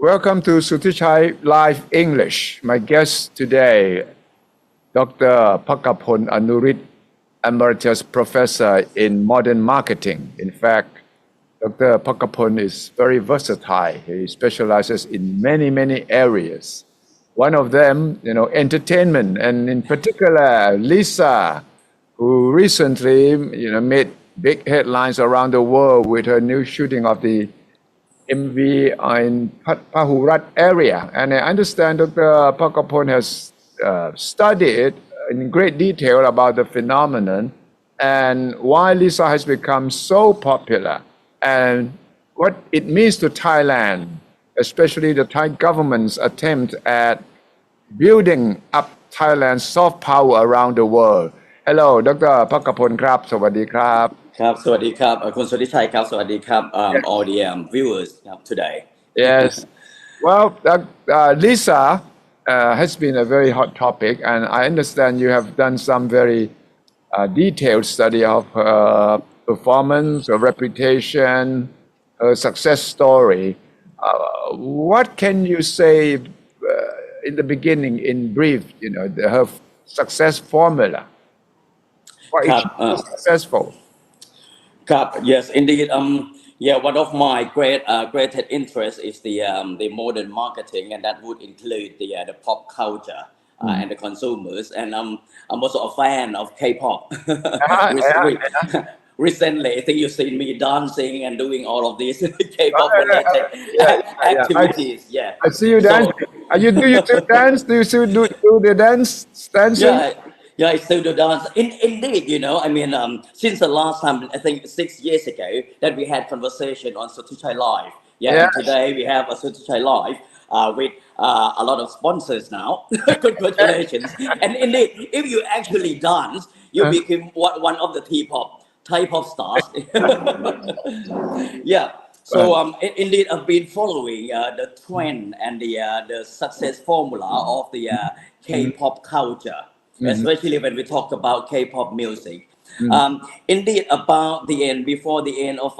Welcome to Suthichai Live English. My guest today, Dr. Pakapon Anurit, Emeritus Professor in Modern Marketing. In fact, Dr. Pakapon is very versatile. He specializes in many areas. One of them, entertainment, and in particular, Lisa, who recently, made big headlines around the world with her new shooting of the MV in Pahurat area. And I understand Dr. Pakapon has studied in great detail about the phenomenon and why Lisa has become so popular and what it means to Thailand, especially the Thai government's attempt at building up Thailand's soft power around the world. Hello, Dr. Pakapon ครับ สวัสดีครับ ครับสวัสดีครับคุณสุทธิชัยครับสวัสดีครับ all the viewers today. Yes. Well, Lisa has been a very hot topic, and I understand you have done some very detailed study of her performance, her reputation, her success story. What can you say in the beginning, in brief, her success formula? Why is she successful? Yes, indeed. One of my greatest interests is the modern marketing, and that would include the pop culture and the consumers. And I'm also a fan of K-pop. Recently, I think you've seen me dancing and doing all of these K-pop related activities. I see you dancing. Do you still dance? Do you still do the dancing? Yeah, I still do dance. Indeed, since the last time, I think 6 years ago, that we had conversation on Suthichai Live. And today we have a Suthichai Live with a lot of sponsors now. Congratulations. And indeed, if you actually dance, you become one of the Thai pop stars. So indeed, I've been following the trend and the success formula of the K-pop culture. Especially when we talk about K-pop music. Indeed, before the end of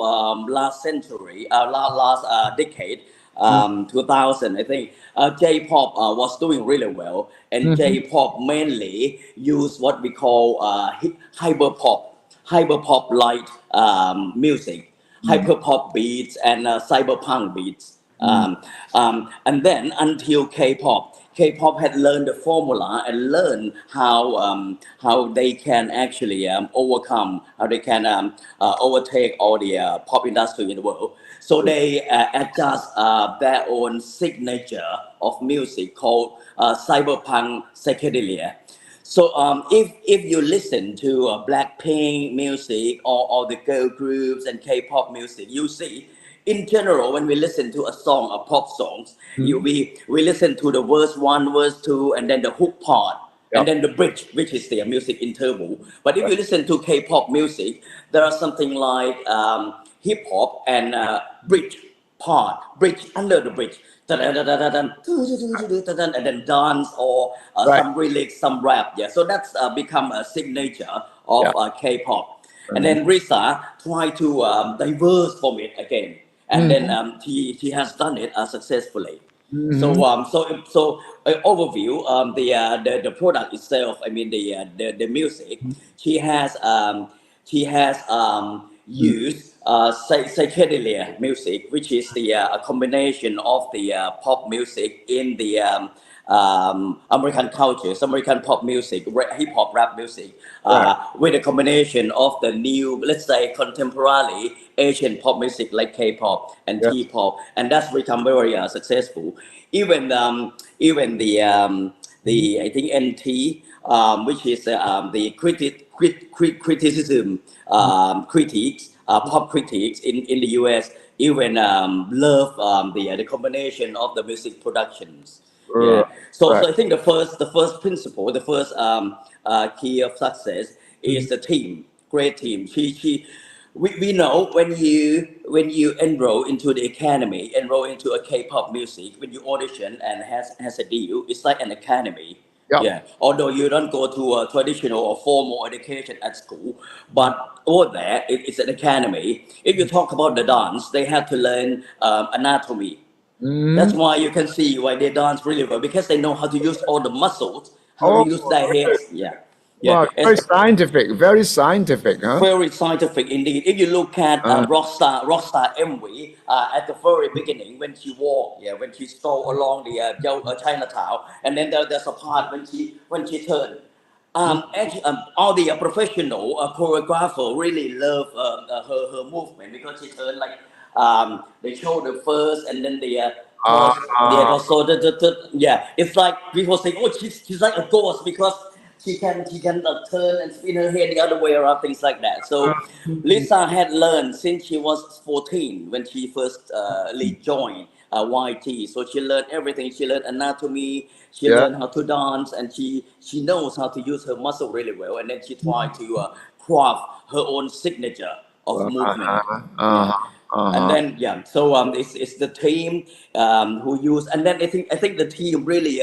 last century, last decade, 2000, I think, J-pop was doing really well, and J-pop mainly used what we call hyperpop light music, hyperpop beats and cyberpunk beats. And then until K-pop had learned the formula and learned how they can actually overcome, how they can overtake all the pop industry in the world. So they adjust their own signature of music called cyberpunk psychedelia. So if you listen to Blackpink music or the girl groups and K-pop music, you see. In general, when we listen to a song, a pop songs, we listen to the verse 1, verse 2, and then the hook part, and then the bridge, which is the music interval. But if you listen to K-pop music, there are something like hip hop and bridge under the bridge, and then dance or some lyrics, some rap. So that's become a signature of K-pop. And then Risa tried to diverse from it again. And then she has done it successfully. So overview the product itself. I mean the music. She has used psychedelia music, which is the a combination of the pop music in the American cultures, American pop music, hip hop, rap music, with a combination of the new, let's say, contemporary Asian pop music like K-pop and T-pop, and that's become very successful. Even the I think NT, which is the criticism critiques, pop critiques in the US, even love the combination of the music productions. So I think the first principle, the first key of success is the team, great team. We know when you enroll into the academy, enroll into a K-pop music, when you audition and has a deal, it's like an academy. Although you don't go to a traditional or formal education at school, but over there it's an academy. If you talk about the dance, they have to learn anatomy. That's why you can see why they dance really well, because they know how to use all the muscles, how to Oh, use their heads. Yeah, yeah. wow, very scientific, huh? Very scientific indeed. If you look at Rockstar MV at the very beginning, when she walked, yeah, when she strolled along the Chinatown, and then there's a part when she turned. Actually, all the professional choreographer really love her movement, because she turned like the shoulder first, and then the Ah, torso. Yeah, also yeah, it's like people say, oh, she's like a ghost, because she can turn and spin her head the other way around, things like that. So Lisa had learned since she was 14 when she first joined YT. So she learned everything. She learned anatomy. She yeah. learned how to dance, and she knows how to use her muscle really well. And then she tried to craft her own signature of movement. Yeah. And Uh-huh. then yeah, so it's the team who use, and then I think the team really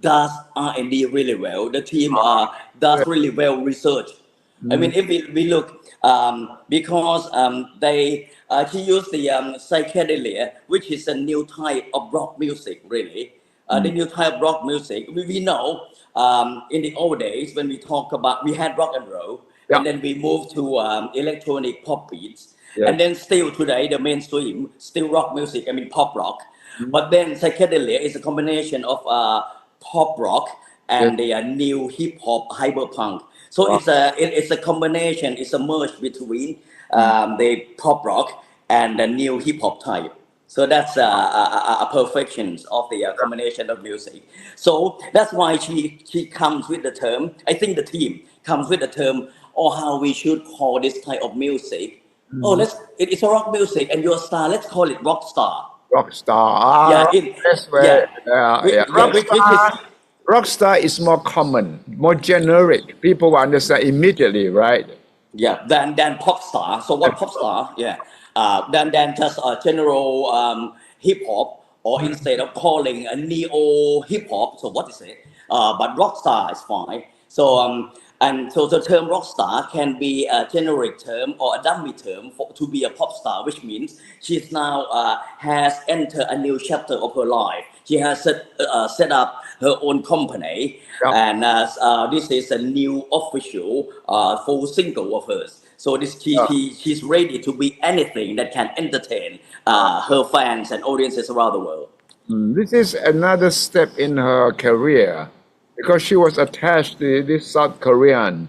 does R&D really well. The team does really well research. I mean, if we look, because they she used the psychedelia, which is a new type of rock music, really. The new type of rock music. We know in the old days when we talk about, we had rock and roll, Yeah. and then we moved to electronic pop beats, Yes. and then still today the mainstream still rock music. I mean pop rock, but then psychedelia is a combination of pop rock Yes. and the new hip hop hyperpunk. So Wow. it's a combination. It's a merge between the pop rock and the new hip hop type. So that's a perfection of the combination of music. So that's why she comes with the term. I think the team comes with the term, or how we should call this type of music. Oh, it's a rock music, and you're a star. Let's call it rock star. Rockstar. Yeah, in That's where, yeah, yeah, yeah. yeah, which is Rockstar is more common, more generic. People will understand immediately, right? yeah, than pop star. So what pop star? Yeah, than just a general hip hop, or instead of calling a neo hip hop. So what is it? But rock star is fine. So and so the term rock star can be a generic term or a dummy term for to be a pop star, which means she's now has entered a new chapter of her life. She has set up her own company, Yeah. and this is a new official full single of hers. So she's ready to be anything that can entertain her fans and audiences around the world. This is another step in her career because she was attached to this South Korean,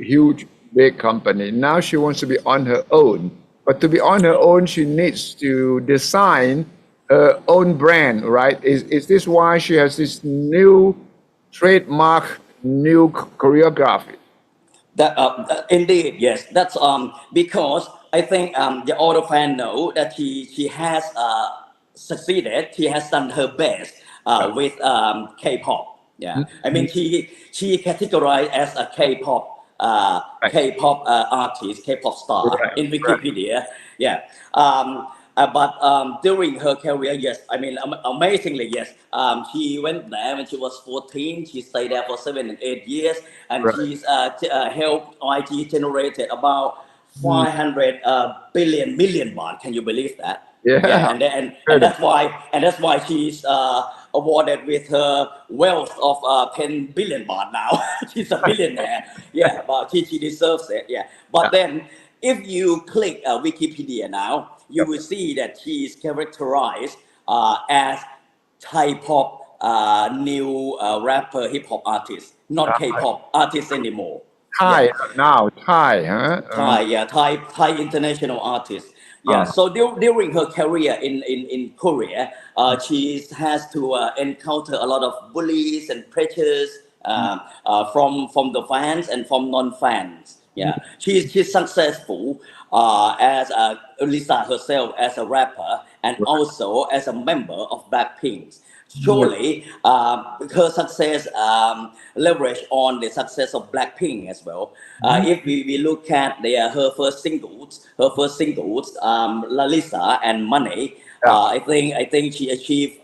huge, big company. Now she wants to be on her own. But to be on her own, she needs to design her own brand, right? Is this why she has this new trademark, new choreography? Indeed, yes. That's because I think the older fan know that she has succeeded. She has done her best with K-pop. Yeah, I mean she categorized as a K-pop Right, K-pop artist, K-pop star right, in right. Wikipedia. Yeah. But during her career, yes, I mean, amazingly, yes, she went there when she was 14. She stayed there for 7 and 8 years, and Right. she's helped IG generated about 500 billion million baht. Can you believe that? Yeah, Yeah, and incredible. that's why she's awarded with her wealth of 10 billion baht now. She's a billionaire. Yeah, but she deserves it. Yeah, Yeah, but then if you click Wikipedia now, you yeah. will see that she is characterized as Thai pop new rapper hip hop artist, not K-pop artist anymore. Yeah, Thai now, Thai, huh? Thai international artist. Yeah, Uh, so during her career in Korea, she has to encounter a lot of bullies and pressures from the fans and from non-fans. Yeah, she's successful as Lisa herself as a rapper, and also as a member of Blackpink. Surely, her success leverage on the success of Blackpink as well. If we look at her first singles, Lalisa and Money, yeah. I think she achieved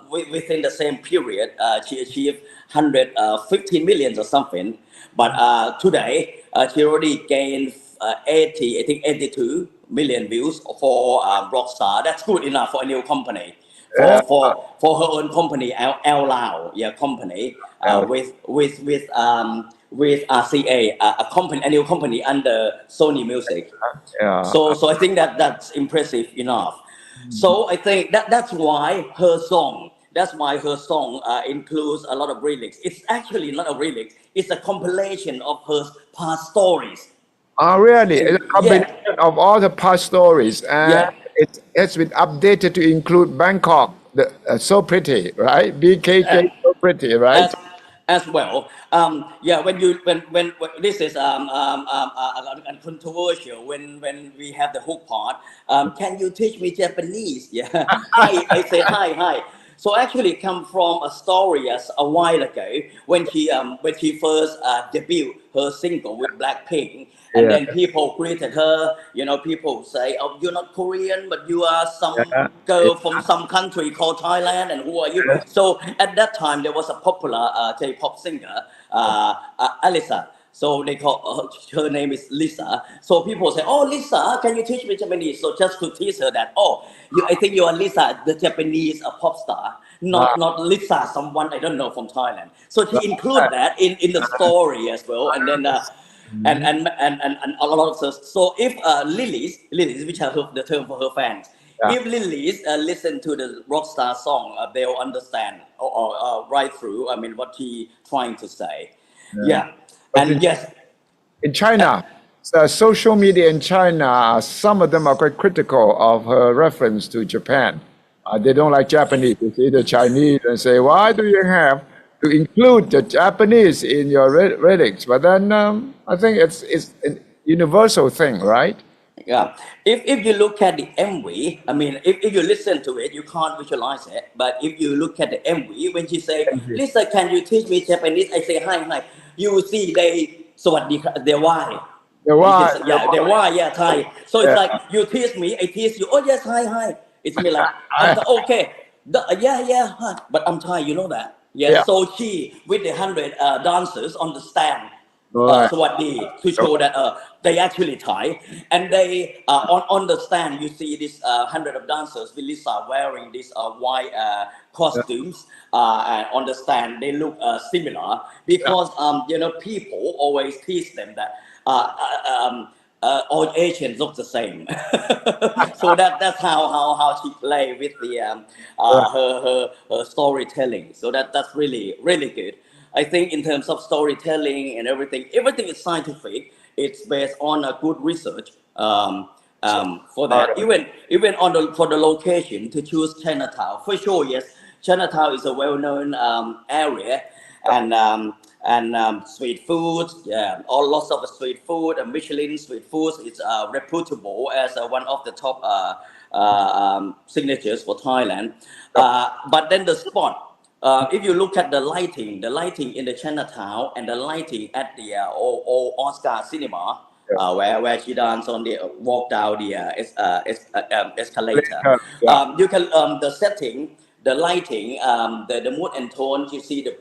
within the same period. She achieved 150 millions or something. But today she already gained 80, I think 82 million views for Rockstar. That's good enough for a new company. Yeah. For her own company, L Lao, yeah, company with RCA, a company, a new company under Sony Music. Yeah. So I think that's impressive enough. So I think that's why her song. That's why her song includes a lot of lyrics. It's actually not a lyrics. It's a compilation of her past stories. Oh, really? It's a Yeah, combination of all the past stories, and yeah. it's been updated to include Bangkok, so pretty, right? Uh, BKK, so pretty, right? as as well. Yeah, when this is controversial when we have the hook part. Can you teach me Japanese? Yeah, hi. I say hi. So actually, it come from a story as a while ago when she first debuted her single with Blackpink, and Yeah, then people greeted her. You know, people say, "Oh, you're not Korean, but you are some yeah, girl from some country called Thailand, and who are you?" So at that time, there was a popular J-pop singer, Alisa. So they call her name is Lisa. So people say, "Oh, Lisa, can you teach me Japanese?" So just to tease her that, "Oh, I think you are Lisa, the Japanese pop star, yeah. not Lisa, someone I don't know from Thailand." So she include Right. that in the story as well, and then. Mhm. And a lot of stuff. So if Lilies, which are the term for her fans, Yeah, if Lilies listen to the Rockstar song, they'll understand or right through. I mean, what he trying to say. yeah. Yeah, But and yes, in uh, China, social media in China, some of them are quite critical of her reference to Japan. They don't like Japanese. They see the Chinese and say, "Why do you have to include the Japanese in your lyrics?" But then I think it's a universal thing, right? yeah. If you look at the MV, I mean, if you listen to it, you can't visualize it. But if you look at the MV, when she say, "Lisa, can you teach me Japanese?" I say, "Hi." You will see they สวัสดีครับ they why. Yeah, You can why? say, yeah, they why, yeah, Thai. So it's Yeah, like you tease me, I tease you. Oh yes, hi. It's me like I'm okay. Yeah, hi. But I'm Thai, you know that. Yes. yeah, So she with the 100 dancers on the stand. right. สวัสดี to show that they actually Thai, and they on the stand you see this hundred of dancers with Lisa wearing these white Yeah, costumes and on the stand they look similar yeah, because people always tease them that all Asians look the same. So that's how she play with the right. her storytelling. So that's really good. I think in terms of storytelling and everything is scientific. It's based on a good research. So, For all that, right. even on the for the location to choose Chinatown for sure. Yes, Chinatown is a well-known area, and street food, yeah, all lots of street food and Michelin street foods is reputable as one of the top signatures for Thailand. But then the spot. If you look at the lighting in the Chinatown and the lighting at the old Oscar Cinema, Yeah, where she danced on the walk down the escalator, yeah, yeah, you can the setting, the lighting, the mood and tone. You see the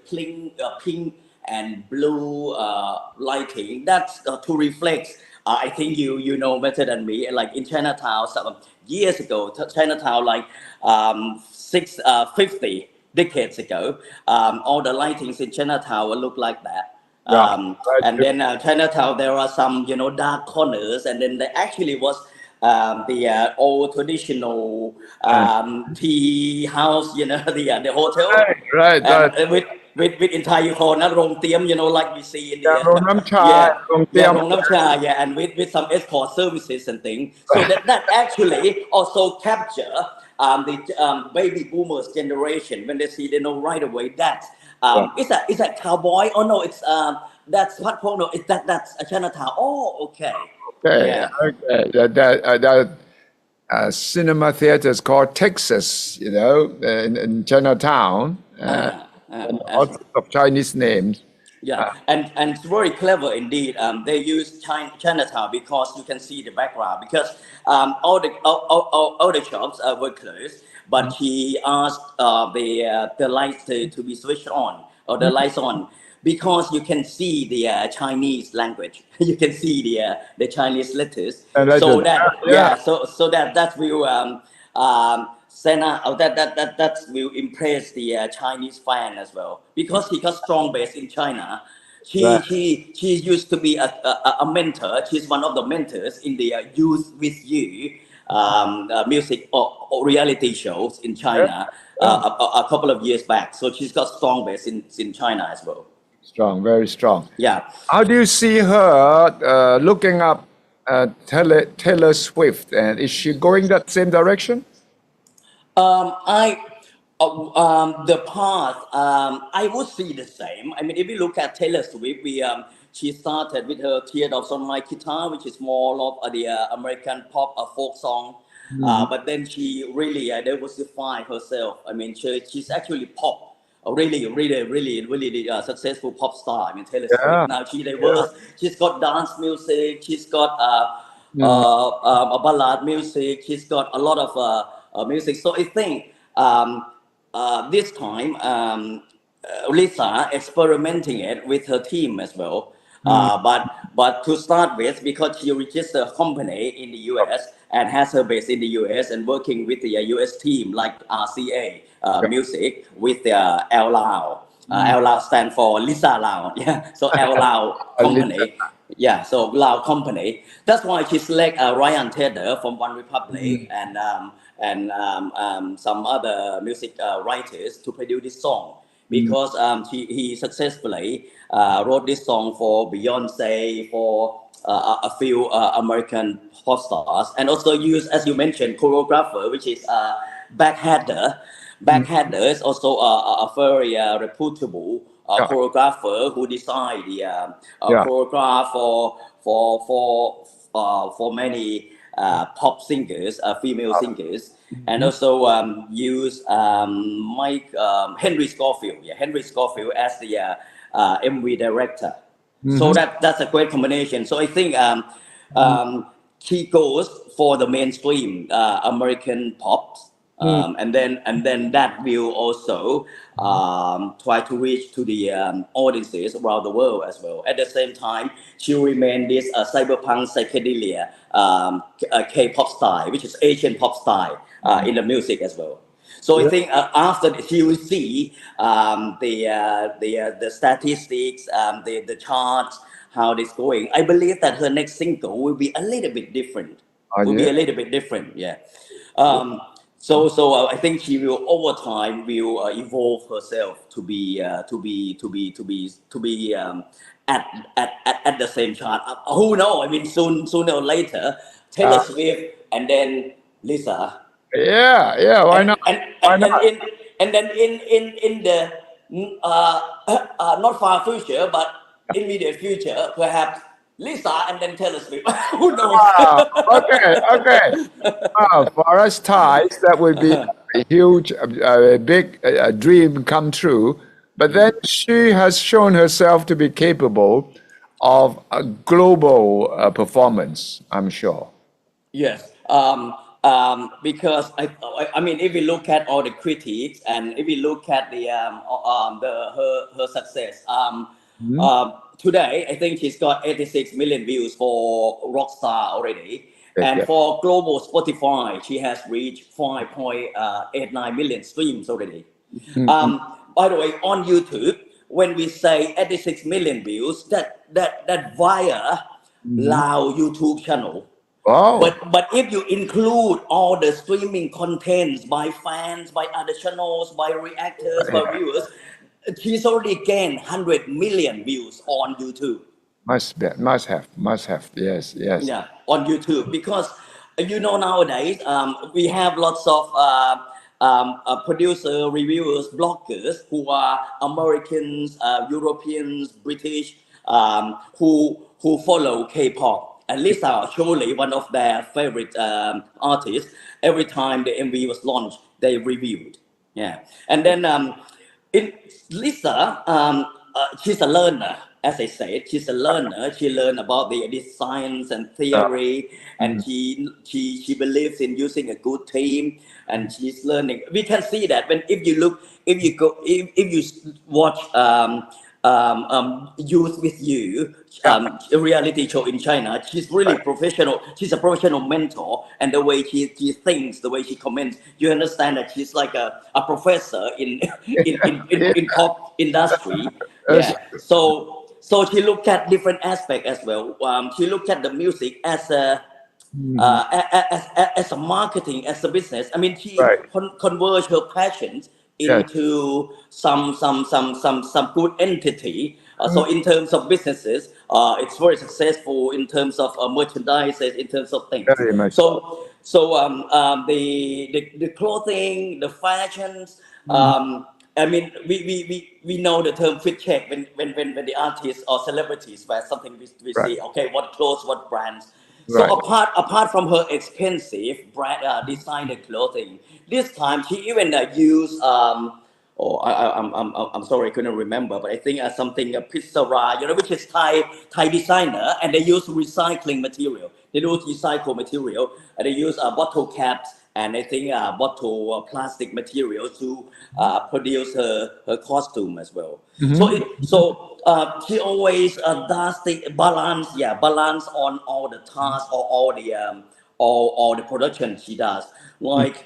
pink and blue lighting. That's to reflect. I think you know better than me. Like in Chinatown, some years ago, Chinatown like 50 decades ago, all the lightings in Chinatown will look like that. yeah. Right. And then Chinatown, there are some dark corners, and then there actually was the old traditional Uh, tea house, the hotel, right, right, and right. with in Thai you call นะโรงเตรียม like we see in the Yeah, โรงน้ำชา yeah โรงเตรี yeah ยม โรงน้ำชา, yeah, and with some escort services and things. So that actually also capture the baby boomers generation when they see they know right away that Yeah. is that cowboy? Oh no, it's that's what no, it's that's a Chinatown. Oh, okay, Okay, yeah. okay. That cinema theater is called Texas, in Chinatown, and As all sorts of Chinese names. Yeah, and it's very clever indeed. They use Chinatown because you can see the background because all the shops were closed, but she asked the lights to be switched on or the lights on. because you can see the Chinese language, you can see the Chinese letters, And I so did, that yeah, so that will send out that will impress the Chinese fan as well, because he got strong base in China. right. She used to be a mentor. She's one of the mentors in the Youth with You music or reality shows in Yeah, China yeah. a couple of years back. So she's got strong base in China as well. Strong, very strong. Yeah. How do you see her looking up Taylor Swift? And is she going that same direction? I the path I would see the same. I mean, if you look at Taylor Swift, we she started with her Teardrops on My Guitar, which is more of the American pop folk song. Mhm. But then she really diversified herself. I mean, she's actually pop. A really successful pop star. I mean, Taylor Yeah, Swift. Now she yeah. diverse. She's got dance music. She's got Mm, a ballad music. She's got a lot of music. So I think this time Lisa experimenting it with her team as well. mm. But to start with, because she registered a company in the US and has her base in the US and working with the US team like RCA Yeah. Music with L Lau. L Lau stand for Lisa Lau. Yeah, so L Lau Lisa. company. Yeah, so Lau company. That's why she select Ryan Tedder from One Republic Mm, and some other music writers to produce this song, mm. because he successfully wrote this song for Beyonce, for a few American pop stars, and also used, as you mentioned, choreographer, which is Backhatter. Mm. Backhatter is also a very reputable Yeah, choreographer who designed the yeah. choreograph for many pop singers, female singers, and Mhm. also use Mike Henry Scofield, yeah, Henry Scofield as the MV director. So Mhm. that's a great combination. So I think he goes for the mainstream American pop, Mm. and then that will also try to reach to the audiences around the world as well. At the same time, she remain this cyberpunk psychedelia K-pop style, which is Asian pop style in the music as well. So I Yeah. think after she will see the statistics, the charts, how it's going. I believe that her next single will be a little bit different. Oh, Will be yeah. a little bit different, yeah. So I think she will over time will evolve herself to be at the same chart. Who know? I mean, sooner or later, Taylor Uh, Swift and then Lisa, yeah, yeah. Why and not? and Why and, not? and in and then in the not far future, but immediate future, perhaps Lisa and then Taylor Swift. Who knows? Ah, okay, okay. For us Thais, that would be a huge, big dream come true. But then she has shown herself to be capable of a global performance, I'm sure. Yes, because I mean, if we look at all the critics and if we look at her success, Mhm. today I think she's got 86 million views for Rockstar already, Yes, and yes. for global Spotify, she has reached 5.89 million streams already. Mhm. By the way, on YouTube, when we say 86 million views, that via Mhm. Lao YouTube channel. Wow. But if you include all the streaming contents by fans, by other channels, by reactors, by Yeah. viewers, she's already gained 100 million views on YouTube. Must have. Yes, yes. Yeah, on YouTube, because nowadays we have lots of producer, reviewers, bloggers who are Americans, Europeans, British, who follow K-pop. And Lisa are surely one of their favorite artists. Every time the MV was launched, they reviewed. Yeah, and then in Lisa, she's a learner. As I said, she's a learner. She learned about the science and theory, and Mm. she believes in using a good team, and she's learning. We can see that when if you look, if you go, if you watch Youth with You Yeah. a reality show in China. She's really professional. She's a professional mentor, and the way she thinks, the way she comments, you understand that she's like a professor in Yeah. in pop industry. That's- Yeah. So she looked at different aspects as well. She looked at the music as a Mhm. as a marketing, as a business. I mean, she Right. converts her passions Yes. into some good entity. So in terms of businesses, it's very successful in terms of merchandise, in terms of things. Very much. The clothing, the fashions. I mean, we know the term fit check when the artists or celebrities wear something, we Right. see, okay, what clothes, what brands. So Right. apart from her expensive brand designer clothing, this time she even used I'm sorry, I couldn't remember, but I think something Pissara, which is Thai designer, and they use recycling material. They use recycled material, and they use bottle caps, and I think bottle plastic material to produce her costume as well. Mhm. She always does the balance on all the tasks or all the production she does. Like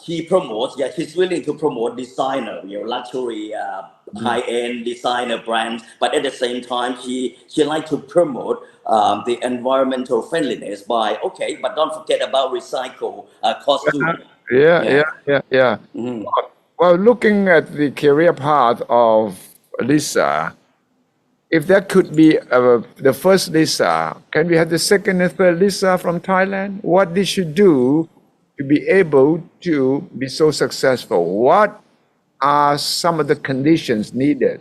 she promotes, she's willing to promote designer, luxury, high-end designer brands, but at the same time, she like to promote the environmental friendliness by, okay, but don't forget about recycle costume. Yeah, yeah, Yeah. yeah, yeah. Mhm. Well, looking at the career path of Lisa, if that could be the first Lisa, can we have the second and third Lisa from Thailand? What did she do to be able to be so successful? What are some of the conditions needed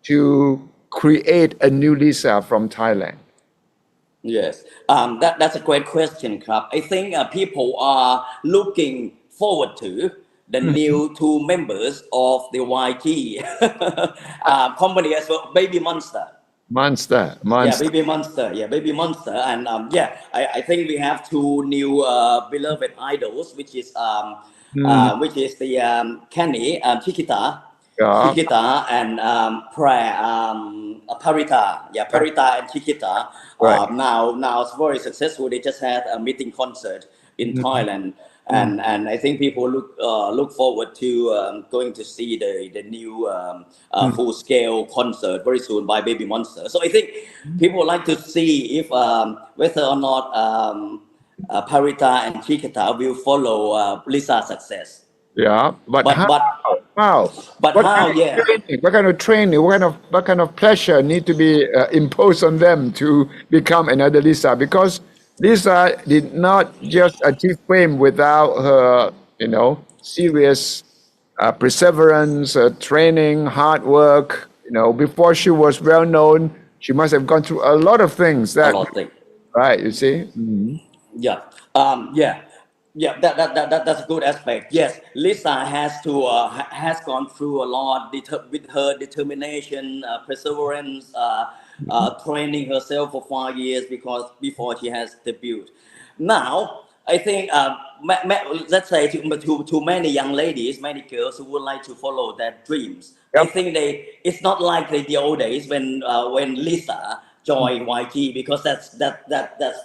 to create a new Lisa from Thailand? Yes, that's a great question, Club. I think people are looking forward to the new two members of the YG company as well, Baby Monster. Monster, Yeah, monster. Baby Monster. Yeah, Baby Monster. And I think we have two new beloved idols, Mm, which is the Kenny, Chiquita, yeah, and Parita. Yeah, right, Parita and Chiquita. right. Now it's very successful. They just had a meeting concert in Mm, Thailand, mm, and I think people look forward to going to see the new mm. full scale concert very soon by Baby Monster. So I think people like to see if whether or not Parita and Chiquita will follow Lisa's success. Yeah, but But how? but How? but What kind how? of Yeah. training? What kind of training? What kind of pressure need to be imposed on them to become another Lisa? Because Lisa did not just achieve fame without her, serious perseverance, training, hard work. Before she was well known, she must have gone through a lot of things. A That lot of things. right? You see? Mhm. Yeah. Yeah. Yeah. That's a good aspect. Yes, Lisa has gone through a lot with her determination, perseverance, training herself for 5 years because before she has debuted. Now, I think let's say to many young ladies, many girls who would like to follow their dreams. I Yep. think it's not like the old days when Lisa joined YG because that's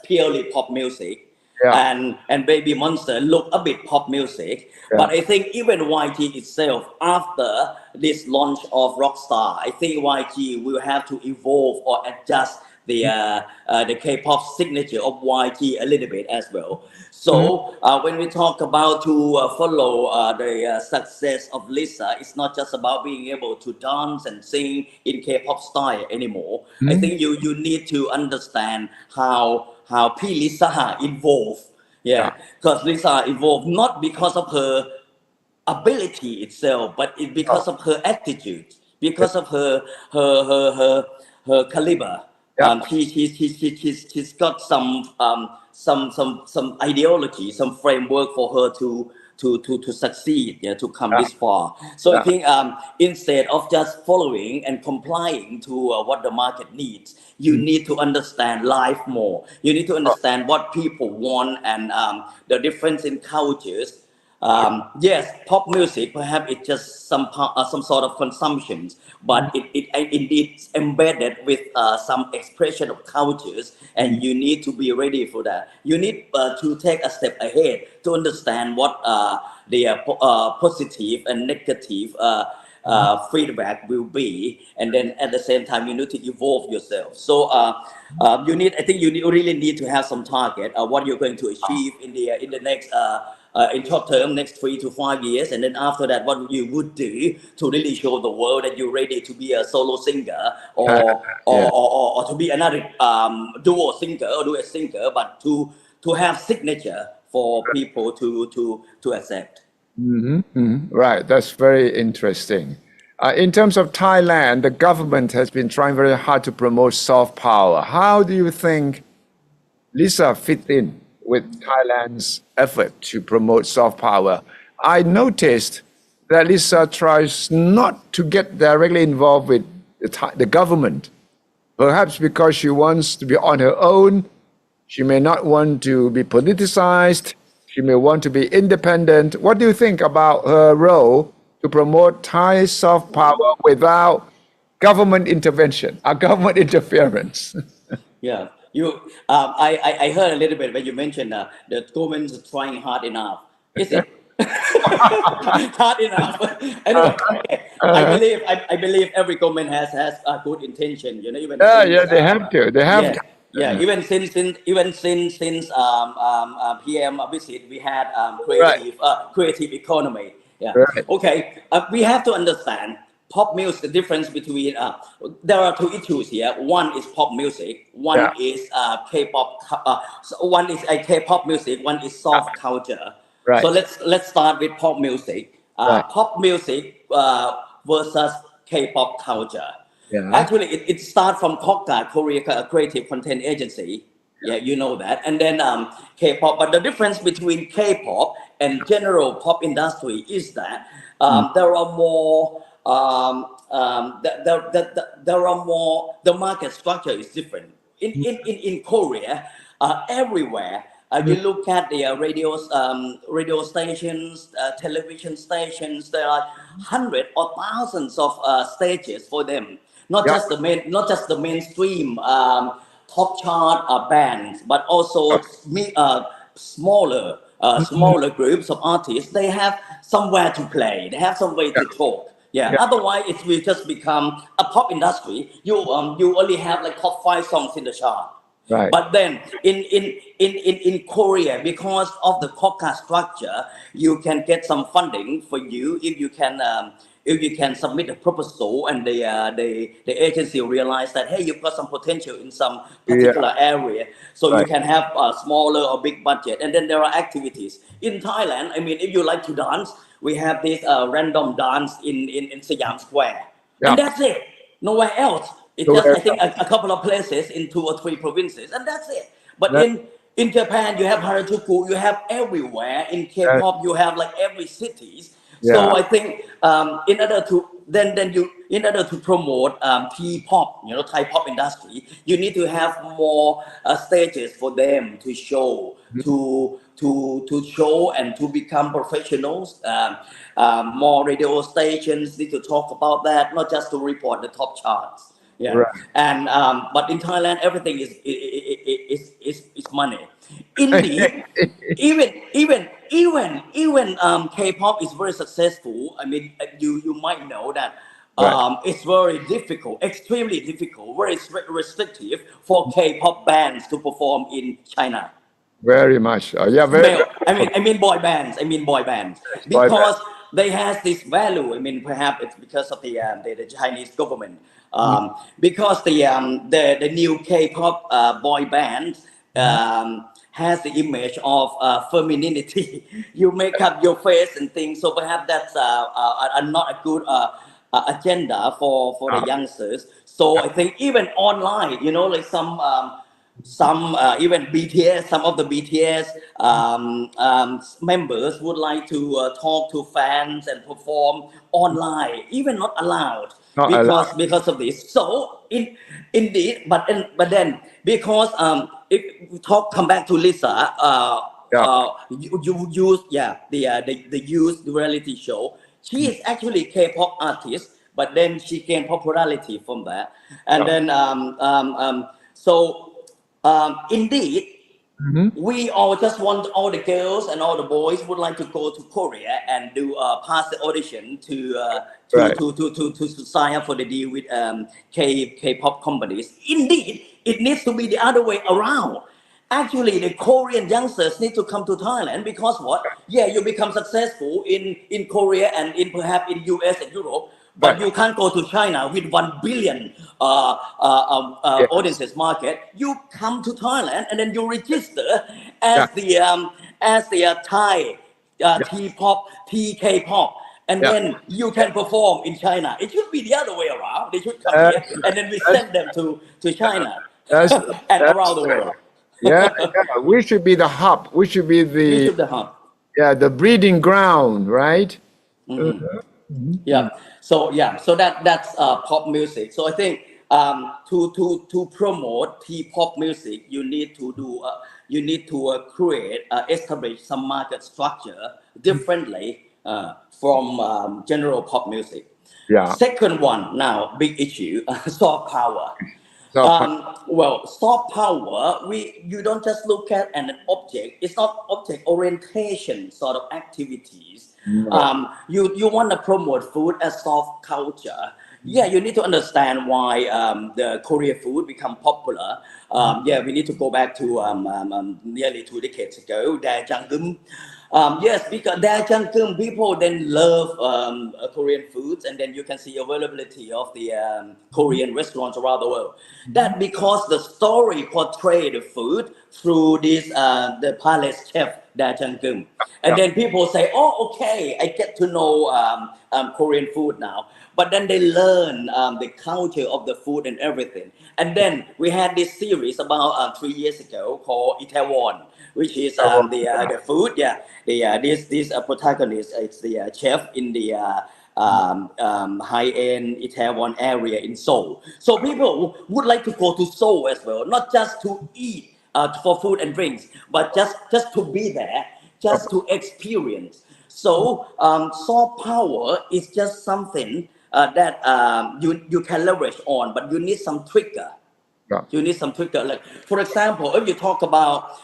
purely pop music, Yeah. and Baby Monster look a bit pop music. Yeah. But I think even YG itself, after this launch of Rockstar, I think YG will have to evolve or adjust the K-pop signature of YG a little bit as well. Mhm. So when we talk about to follow the success of Lisa, it's not just about being able to dance and sing in K-pop style anymore. I Mhm. think you need to understand how P Lisa evolved. Yeah. Yeah, because Lisa evolved not because of her ability itself, but it's because Oh, of her attitude, yeah. because of her caliber. Yeah. She's got some ideology, some framework for her to succeed, yeah, to come Yeah. this far. So I Yeah. think instead of just following and complying to what the market needs, you Mm. need to understand life more. You need to Oh, understand what people want and the difference in cultures Yes, pop music perhaps it's just some sort of consumption, but it indeed is embedded with some expression of cultures, and you need to be ready for that. You need to take a step ahead to understand what the positive and negative feedback will be, and then at the same time you need to evolve yourself. So I think really need to have some target what you're going to achieve in the next in short term, next 3 to 5 years, and then after that, what you would do to really show the world that you're ready to be a solo singer Yeah. or to be another duo singer or duet singer, but to have signature for people to accept. Right, that's very interesting. In terms of Thailand, the government has been trying very hard to promote soft power. How do you think Lisa fit in with Thailand's effort to promote soft power? I noticed that Lisa tries not to get directly involved with the government, perhaps because she wants to be on her own. She may not want to be politicized. She may want to be independent. What do you think about her role to promote Thai soft power without government intervention, government interference? Yeah, I heard a little bit when you mentioned the government is trying hard enough. Is it hard enough? Anyway, okay. I believe every government has a good intention. You know, even Yeah, since yeah, they have to. They have yeah, to. yeah. Even since PM visit, we had Right, creative economy. Yeah. right. Okay. We have to understand pop music. The difference between there are two issues here. One is pop music. One Yeah, is K-pop. So one is a K-pop music. One is soft culture. So right, let's start with pop music. right. Pop music versus K-pop culture. Yeah, Actually, it starts from Kokka, Korea Creative Content Agency. Yeah, you know that. And then K-pop. But the difference between K-pop and general pop industry is that there are more. There are more. The market structure is different. In Korea, everywhere. You look at the radio stations, television stations. There are hundreds or thousands of stages for them. yeah. Not just the mainstream top chart bands, but also smaller groups of artists. They have somewhere to play. They have somewhere to talk. Yeah. Yeah, Otherwise, it will just become a pop industry. You only have like top 5 songs in the chart. right. But then in Korea, because of the podcast structure, you can get some funding for you if you can submit a proposal and the agency realize that hey, you've got some potential in some Yeah, particular area, so you right. can have a smaller or big budget. And then there are activities in Thailand. I mean, if you like to dance, we have this random dance in Siam Square, and Yeah. that's it. Nowhere else. It's So, just I think a couple of places in 2 or 3 provinces, and that's it. But that, in Japan, you have Harajuku, you have everywhere. In that, K-pop, you have like every cities. yeah, So I think in order to then you in order to promote T-pop, you know, Thai pop industry, you need to have more stages for them to show to show and to become professionals. More radio stations need to talk about that, not just to report the top charts. Yeah, and but in Thailand, everything is money. Indeed, right. even K-pop is very successful. I mean, you might know that Right. it's very difficult, extremely difficult, very restrictive for K-pop bands to perform in China. Very much. Yeah, very, Male, very difficult. I mean boy bands, Boy band. because they has this value. I mean, perhaps it's because of the Chinese government. Because the new K-pop boy band has the image of femininity. You make up your face and things, so perhaps that's not a good agenda for the Ah, youngsters. So I think even online, you know, like some even BTS, some of the BTS members would like to talk to fans and perform online, even not allowed not allowed. because of this. So indeed, but then because if we come back to Lisa, Yeah. you use the used reality show. She is actually K-pop artist, but then she gained popularity from that, and Yeah. then indeed we all just want all the girls and all the boys would like to go to Korea and do pass the audition Right. to sign up for the deal with K-pop companies. Indeed, it needs to be the other way around. Actually, the Korean youngsters need to come to Thailand because what? Yeah, you become successful in Korea and in perhaps in US and Europe, but Right. you can't go to China with 1 billion Yes. audiences market. You come to Thailand and then you register as Yeah. the Thai Yeah. T-pop, TK-pop, and Yeah. then you can perform in China. It should be the other way around. They should come here That's and then we that's send them to China that's and that's around the world. yeah, yeah. We should be the hub. We should be We the should the hub. the breeding ground, right? Yeah. So that's pop music. So I think to promote T-pop music, you need to create establish some market structure differently from general pop music. Yeah. Second one now, big issue, soft power. So Soft power, you don't just look at an object. It's not object orientation sort of activities. no. You want to promote food as soft culture. Yeah, you need to understand why the Korean food become popular. Yeah, we need to go back to nearly 2 decades ago. Yes, because Daejanggeum people then love Korean foods, and then you can see availability of the Korean restaurants around the world. That because the story portray the food through this the palace chef Daejanggeum, and Yeah. then people say, "Oh, okay, I get to know Korean food now." But then they learn the culture of the food and everything. And then we had this series about 3 years ago called Itaewon, which is the food. Yeah, this protagonist is the chef in the high-end Itaewon area in Seoul. So people would like to go to Seoul as well, not just to eat for food and drinks, but just to be there, just to experience. So soft power is just something that you can leverage on, but you need some trigger. Yeah. You need some trigger. Like for example, if you talk about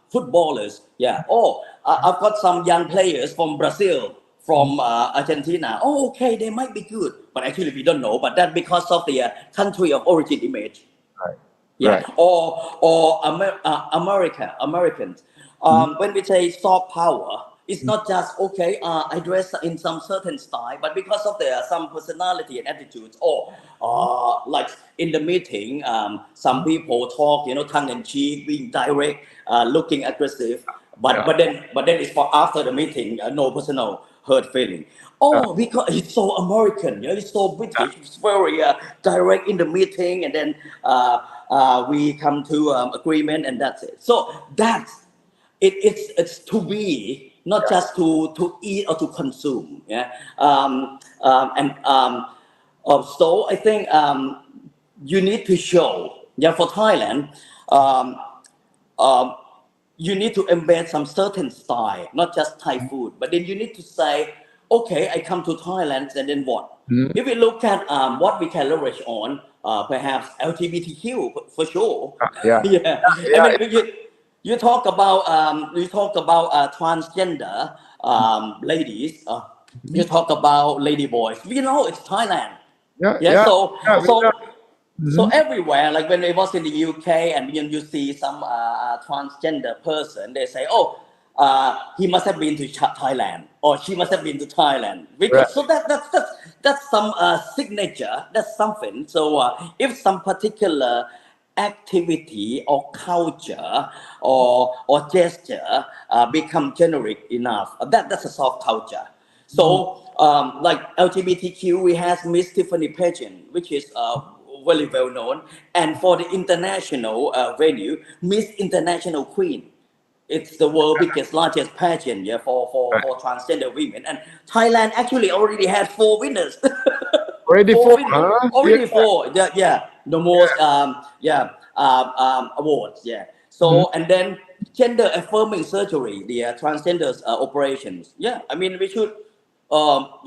footballers, yeah. Oh, I've got some young players from Brazil, from Argentina. Oh, okay, they might be good, but actually we don't know. But that's because of the country of origin image. Right. Yeah, Right. Americans. When we say soft power, it's not just okay. I dress in some certain style, but because of their some personality and attitudes, or like in the meeting, some people talk, tongue in cheek, being direct, looking aggressive, but Yeah. but then it's for after the meeting, no personal hurt feeling. Yeah. Oh, because it's so American, it's so British, it's very direct in the meeting, and then we come to agreement, and that's it. So that's it's to be, not just to eat or to consume. Yeah, and so I think you need to show. Yeah, for Thailand. Um, um, you need to embed some certain style, not just Thai food, but then you need to say, okay, I come to Thailand, and then what? If we look at what we can leverage on, perhaps LGBTQ for sure. Yeah. Yeah, and Yeah. then you talk about transgender ladies. You talk about lady boys. We know it's Thailand. Yeah. Yeah, Yeah. so Yeah. so so everywhere, like when I was in the UK, and when you see some transgender person, they say, "Oh, he must have been to Thailand, or she must have been to Thailand." Right. Because so that's some signature. That's something. So if some particular activity or culture or gesture become generic enough, that's a soft culture. So, like LGBTQ, we have Miss Tiffany pageant, which is very well known, and for the international venue, Miss International Queen. It's the world biggest, largest pageant, yeah, Right. for transgender women. And Thailand actually already had 4 winners. Ready Four for, winners, huh? Yeah. already four. Yeah, yeah, the most awards. Yeah. So and then gender affirming surgery, the transgender operations. Yeah, I mean we should.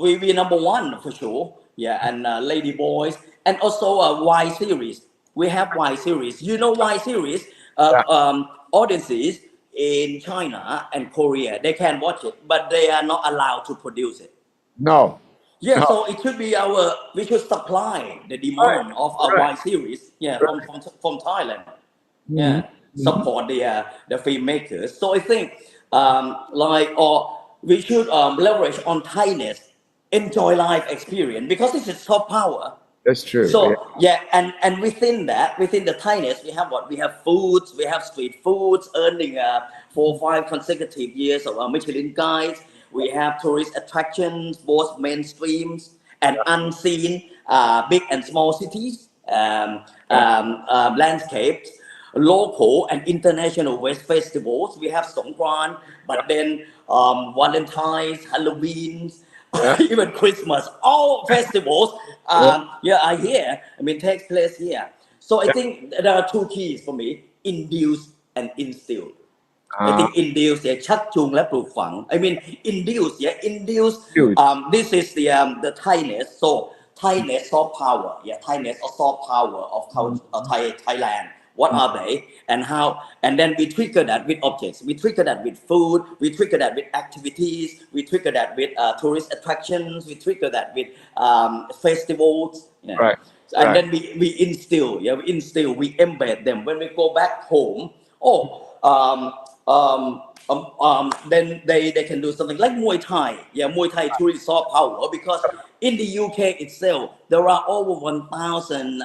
We number one for sure. Yeah, and Lady Boys, and also Y series. We have Y series. You know Y series. Yeah. Audiences in China and Korea they can watch it, but they are not allowed to produce it. No. Yeah, No. so it should be we should supply the Right. demand of a Right. Y series. Yeah, Right. from Thailand. Mhm. Yeah, support the filmmakers. So I think like or we should leverage on Thainess, enjoy life experience because this is soft power. That's true. Yeah. So yeah, and within that, within the Thainess, we have what we have foods, we have street foods earning 4 or 5 consecutive years of Michelin guides. We have tourist attractions, both mainstreams and unseen, big and small cities, Yeah. landscapes, local and international West festivals. We have Songkran, but then Valentine's, Halloween, Yeah. even Christmas, all festivals, Yeah. yeah, are here. I mean, takes place here. So I Yeah. think there are two keys for me: induce and instill. I Uh, think induce เนี่ยชักจูงและปลูกฝัง I mean induce yeah induce huge. this is the Thainess so Thainess soft power yeah Thainess or soft power of culture, Thailand what are they and how and then we trigger that with objects we trigger that with food we trigger that with activities we trigger that with tourist attractions we trigger that with festivals yeah. Right. And Right. then we instill yeah we instill we embed them when we go back home oh then they can do something like Muay Thai. Yeah, Muay Thai truly soft power because in the UK itself there are over 1,000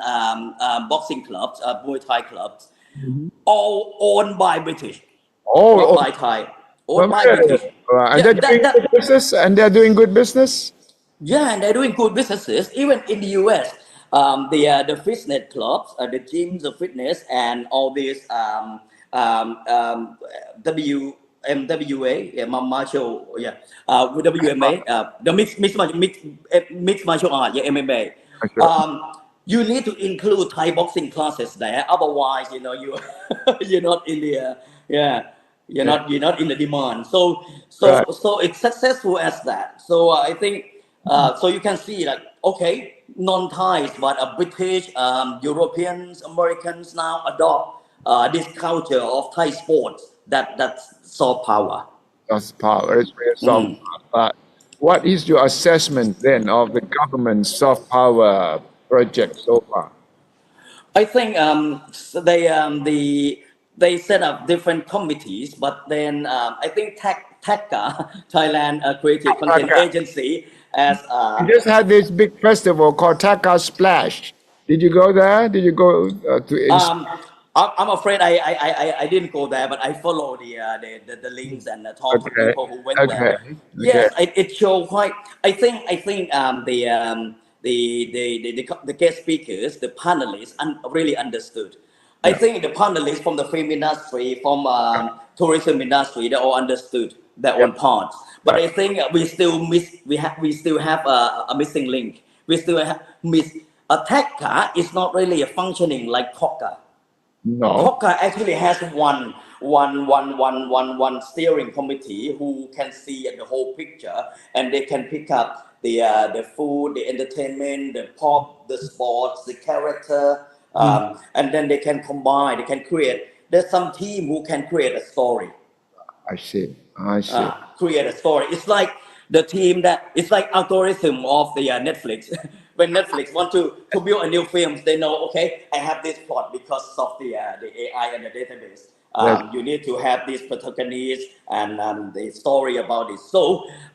boxing clubs, Muay Thai clubs, all owned by British, not Oh, by Thai, well, owned by really? British. And Yeah, they're doing good business, and they're doing good business. yeah, and they're doing good businesses. Even in the US, the fitness clubs, the gyms of fitness, and all these WMWA, yeah, martial, yeah, WMA, the mixed martial art, yeah, MMA. Okay. You need to include Thai boxing classes there. Otherwise, you know, you you're not in the yeah. Yeah. You're not in the demand. So Right. it's successful as that. So I think so you can see like okay, non-Thais but British, Europeans, Americans now adopt this culture of Thai sports that's soft power. Soft power. It's real soft power. But what is your assessment then of the government's soft power project so far? I think so they set up different committees, but then I think TACA Thailand Creative Content Okay. Agency as We just had this big festival called Taka Splash. Did you go there? Did you go Um, I'm afraid I didn't go there, but I follow the links and talk to Okay. people who went Okay. there. Okay. Yes, it showed quite. I think the guest speakers, the panelists, really understood. I Yeah. think the panelists from the film industry, from tourism industry, they all understood their Yeah. own parts. But Right. I think we still have a missing link. We still have miss. A TECA is not really a functioning like TOCA. No. TOCA actually has one steering committee who can see the whole picture and they can pick up the food, the entertainment, the pop, the sports, the character, and then they can combine, they can create. There's some team who can create a story I see. I see. create a story. It's like the team that it's like algorithm of the Netflix. When Netflix want to build a new film, they know okay, I have this plot because of the AI and the database. Yes. You need to have this protagonist and the story about it. So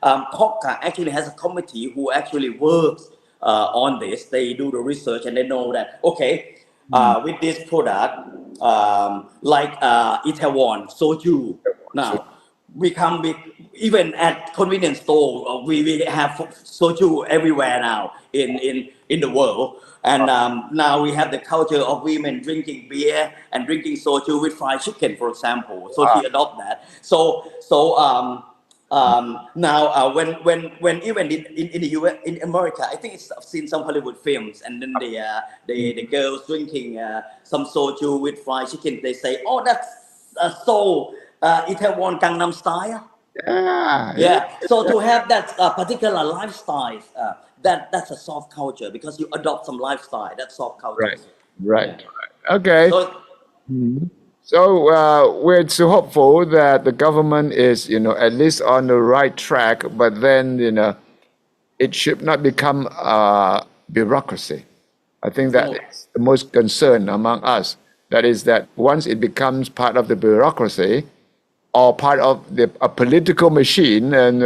Kokka actually has a committee who actually works on this. They do the research and they know that okay, with this product, like Itaewon soju So, now we come with even at convenience store we have soju everywhere now in the world and now we have the culture of women drinking beer and drinking soju with fried chicken for example so ah, she adopt that now when even in the US in America I think I've seen some Hollywood films and then the girls drinking some soju with fried chicken they say oh that's so Itaewon Gangnam Style. Yeah. So to have that particular lifestyle, that's a soft culture because you adopt some lifestyle. That's soft culture. Right. Okay. So So we're so hopeful that the government is, at least on the right track, but then, it should not become bureaucracy. I think that is the most concern among us. That is that once it becomes part of the bureaucracy or part of a political machine, and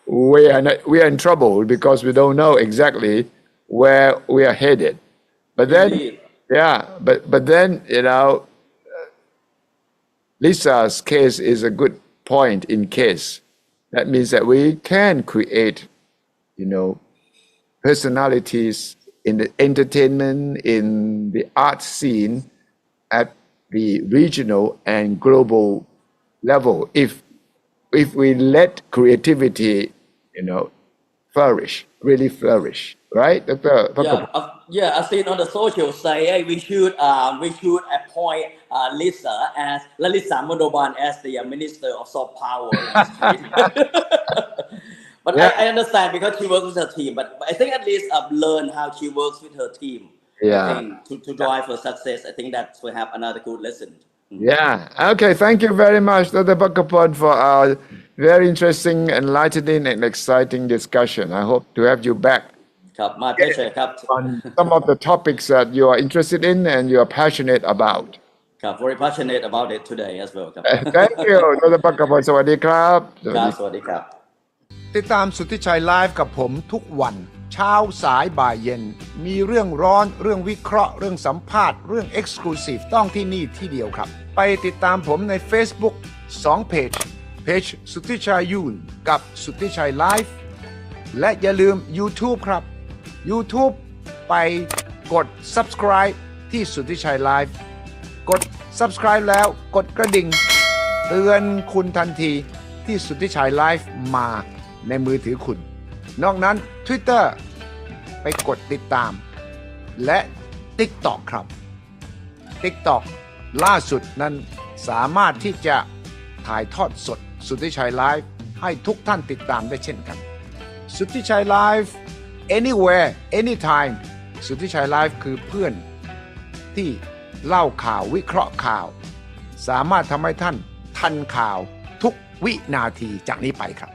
we are in trouble because we don't know exactly where we are headed. But then, indeed. but then, Lisa's case is a good point in case. That means that we can create, personalities in the entertainment, in the art scene at the regional and global level if we let creativity, really flourish, right, Dr. Pakapon? I've seen on the social say hey, we should appoint Lalisa Mondoban as the Minister of Soft Power in the street. But Yeah. I understand because she works with her team. But I think at least I've learned how she works with her team. Yeah. I think to drive her success. I think that's perhaps another good lesson. Yeah. Okay. Thank you very much, Dr. Pakapon, for our very interesting, enlightening, and exciting discussion. I hope to have you back My pleasure. on some of the topics that you are interested in and you are passionate about. Very passionate about it today as well. Thank you, Dr. Pakapon. สวัสดีครับ สวัสดีครับ ติดตามสุทธิชัยไลฟ์กับผมทุกวันเช้าสายบ่ายเย็นมีเรื่องร้อนเรื่องวิเคราะห์เรื่องสัมภาษณ์เรื่อง Exclusive ต้องที่นี่ที่เดียวครับไปติดตามผมใน Facebook 2 เพจสุทธิชัยยูนกับสุทธิชัยไลฟ์และอย่าลืม YouTube ครับ YouTube ไปกด Subscribe ที่สุทธิชัยไลฟ์กด Subscribe แล้วกดกระดิ่งเตือนคุณทันทีที่สุทธิชัยไลฟ์มาในมือถือคุณนอกนั้น Twitter ไปกดติดตามและ TikTok ครับ TikTok ล่าสุดนั้นสามารถที่จะถ่ายทอดสดสุทธิชัยไลฟ์ให้ทุกท่านติดตามได้เช่นกันสุทธิชัยไลฟ์ anywhere anytime สุทธิชัยไลฟ์คือเพื่อนที่เล่าข่าววิเคราะห์ข่าวสามารถทำให้ท่านทันข่าวทุกวินาทีจากนี้ไปครับ